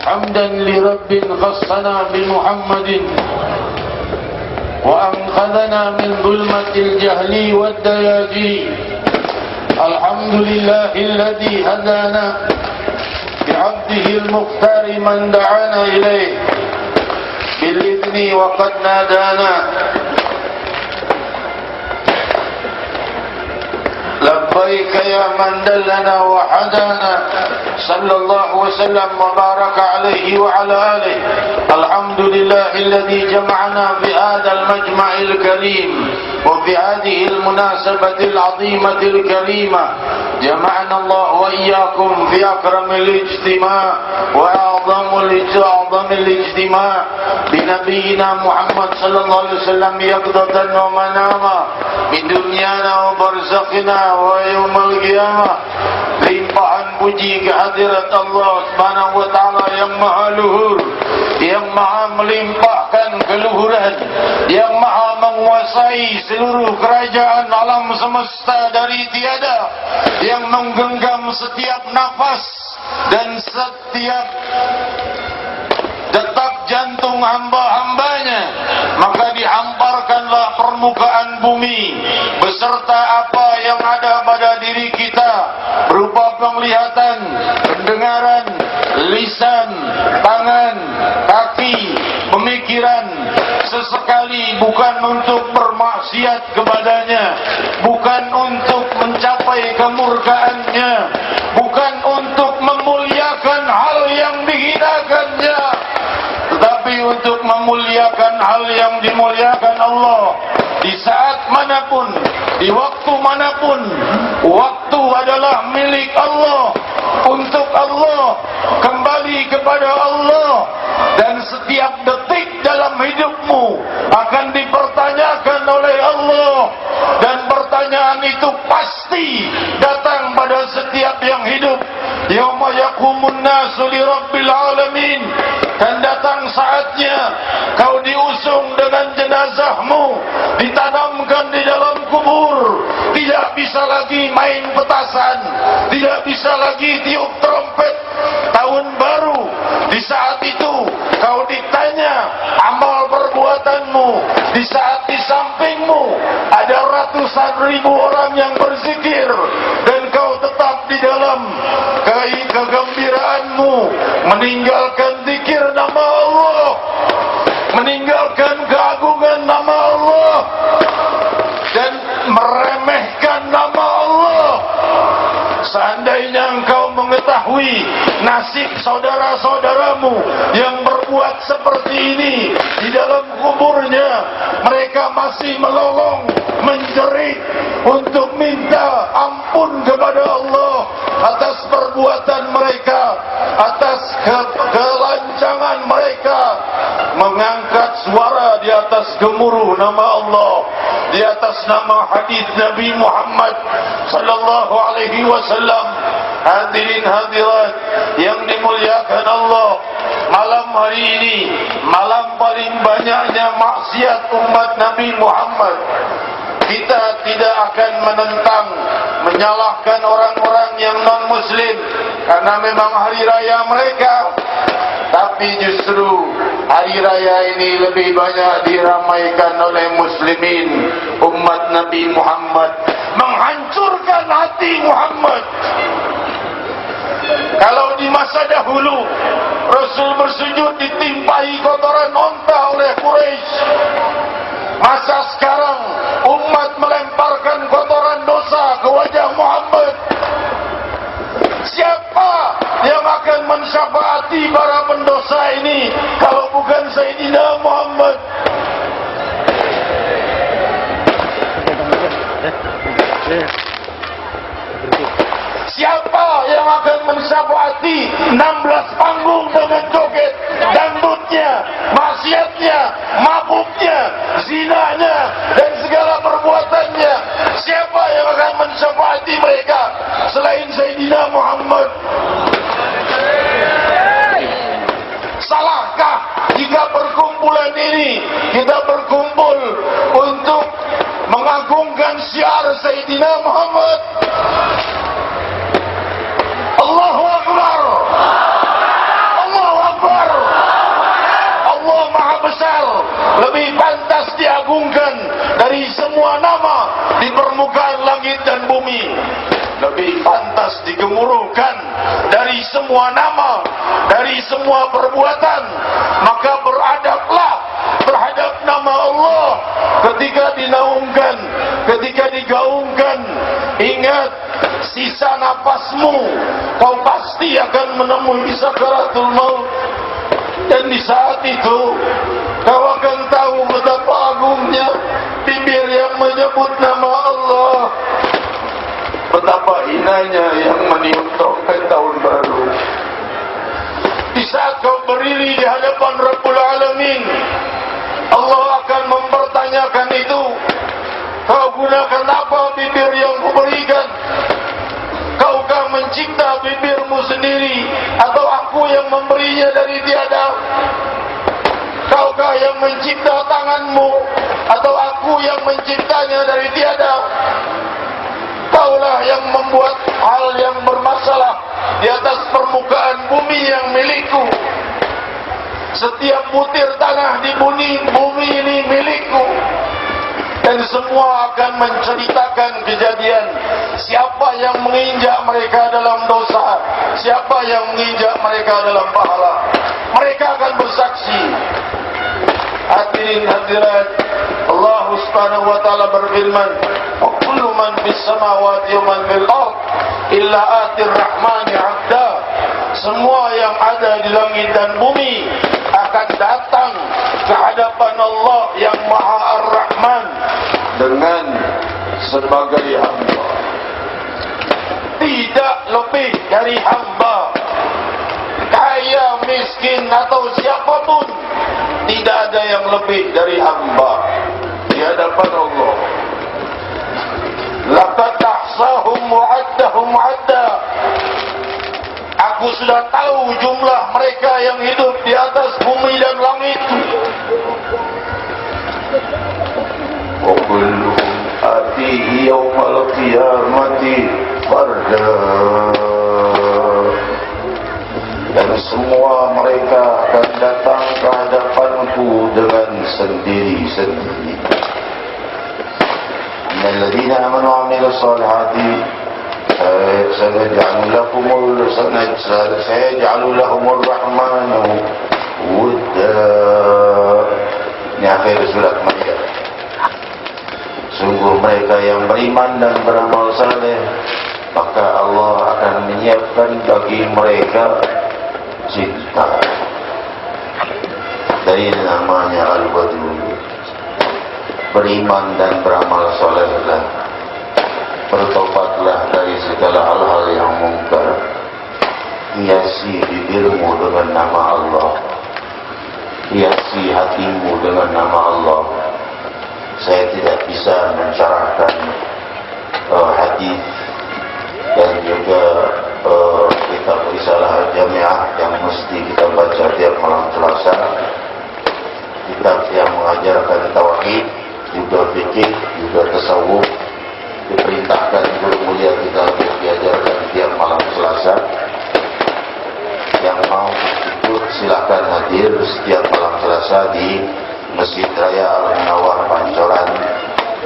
حمدا لرب خصنا بمحمد وأنقذنا من ظلمة الجهل والدياجي. الحمد لله الذي هدانا بعبده المختار من دعانا إليه بالإذن وقد نادانا. لبيك يا من دلنا وحدانا صلى الله وسلم وبارك عليه وعلى آله. الحمد لله الذي جمعنا في هذا المجمع الكريم وفي هذه المناسبة العظيمة الكريمة. جمعنا الله وإياكم في أكرم الاجتماع وأعظم الاجتماع بنبينا محمد صلى الله عليه وسلم يقظة ومناما di duniana wa barzakhina wa yaumil qiyamah. Limpahan puji kehadirat Allah Subhanahu wa taala yang maha luhur, yang maha melimpahkan keluhuran, yang maha menguasai seluruh kerajaan alam semesta dari tiada, yang menggenggam setiap nafas dan setiap detak jantung hamba-hambanya. Maka dihamparkanlah permukaan bumi beserta apa yang ada pada diri kita berupa penglihatan, pendengaran, lisan, tangan, kaki, pemikiran, sesekali bukan untuk bermaksiat kepadanya, bukan untuk mencapai kemurkaannya, bukan untuk memuliakan hal yang dihinakannya, tetapi untuk memuliakan hal yang dimuliakan Allah. Di saat manapun, di waktu manapun, waktu adalah milik Allah, untuk Allah, kembali kepada Allah. Dan setiap detik dalam hidupmu akan dipertanyakan oleh Allah. Dan pertanyaan itu pasti datang pada setiap yang hidup. Yauma yaqumun nasu li rabbil alamin. Dan datang saatnya kau diusung dengan jenazahmu, ditanamkan di dalam kubur. Tidak bisa lagi main petasan, tidak bisa lagi tiup trompet tahun baru. Di saat itu kau ditanya amal perbuatanmu. Di saat di sampingmu ada ratusan ribu orang yang berzikir, dan kau tetap di dalam kegembiraanmu, meninggalkan zikir nama Allah, meninggalkan keagungan nama Allah, dan meremehkan nama Allah. Seandainya engkau mengetahui nasib saudara-saudaramu yang berbuat seperti ini di dalam kuburnya, mereka masih melolong, menjerit untuk minta ampun kepada Allah atas perbuatan mereka, atas kelancangan mereka, mengangkat suara di atas gemuruh nama Allah, di atas nama hadis Nabi Muhammad sallallahu alaihi wasallam. Hadirin hadirat yang dimuliakan Allah, malam hari ini malam paling banyaknya maksiat umat Nabi Muhammad. Kita tidak akan menentang, menyalahkan orang-orang yang non-muslim karena memang hari raya mereka. Tapi justru hari raya ini lebih banyak diramaikan oleh muslimin, umat Nabi Muhammad, menghancurkan hati Muhammad. Kalau di masa dahulu Rasul bersujud ditimpai kotoran onta oleh Quraisy, masa sekarang umat melemparkan kotoran dosa ke wajah Muhammad. Siapa yang akan mensyafaati para pendosa ini kalau bukan Sayyidina Muhammad? Siapa yang akan mensyafaati 16 panggung dengan joget dangdutnya, maksiatnya, mabuknya, zinanya, dan segala perbuatannya? Siapa yang akan mensyafaati mereka selain Sayyidina Muhammad? Salahkah jika perkumpulan ini kita berkumpul untuk mengagungkan syiar Sayyidina Muhammad? Allahu Akbar, Allahu Akbar. lebih pantas diagungkan dari semua nama di permukaan langit dan bumi, lebih pantas digemuruhkan dari semua nama, dari semua perbuatan. Maka beradablah terhadap nama Allah ketika dinaungkan, ketika digaungkan. Ingat, sisa napasmu kau pasti akan menemui sakaratul maut. Dan di saat itu kau akan tahu betapa agungnya bibir yang menyebut nama Allah, betapa hinanya yang meniup trompet tahun baru. Di saat kau berdiri di hadapan Rabbul Alamin, Allah akan mempertanyakan itu. Kau gunakan apa bibir yang kuberikan? Kaukah mencipta bibirmu sendiri, atau aku yang memberinya dari tiada? Kaukah yang mencipta tanganmu, atau aku yang menciptanya dari tiada? Kaulah yang membuat hal yang bermasalah di atas permukaan bumi yang milikku. Setiap butir tanah di bumi ini milikku. Dan semua akan menceritakan kejadian siapa yang menginjak mereka dalam dosa, siapa yang menginjak mereka dalam pahala. Mereka akan bersaksi. Hadirin hadirat, Allah Subhanahu wa taala berfirman, "Wa kullu man fis samawati wa man fil ard illa atir rahmani 'abda." Semua yang ada di langit dan bumi akan datang ke hadapan Allah yang Maha Ar-Rahman dengan sebagai hamba. Tidak lebih dari hamba. Kaya, miskin atau siapapun, tidak ada yang lebih dari hamba di hadapan Allah. Laqad ahsahum wa 'addahum 'adda. Aku sudah tahu jumlah mereka yang hidup di atas bumi dan langit. Wa kulluhum atihi yawmal qiyamati farda. Dan semua mereka akan datang ke hadapanku dengan sendiri-sendiri. Innalladzina amanu wa 'amilus solihati سيجعل لهم الرحمن ودا. Ini akhir surat Ma'idah. Sungguh mereka yang beriman dan beramal saleh, maka Allah akan menyiapkan bagi mereka cinta. Dari namanya Al-Badul. Beriman dan beramal salehlah. Bertobatlah dari segala hal-hal yang mungkar. Hiasi bibirmu dengan nama Allah, hiasi hatimu dengan nama Allah. Saya tidak bisa mensyarahkan hadis dan juga kitab Risalah Al-Jami'ah yang mesti kita baca tiap malam Selasa. Kitab yang mengajarkan tauhid, juga fikih, juga tasawuf, diperintahkan guru mulia kita untuk diajarkan tiap malam Selasa. Yang mau ikut silakan hadir setiap malam Selasa di Masjid Raya Al-Munawwar Pancoran,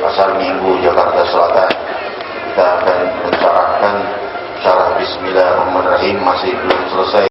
Pasar Minggu, Jakarta Selatan. Kita akan mencarahkan syarah Bismillahirrahmanirrahim, masih belum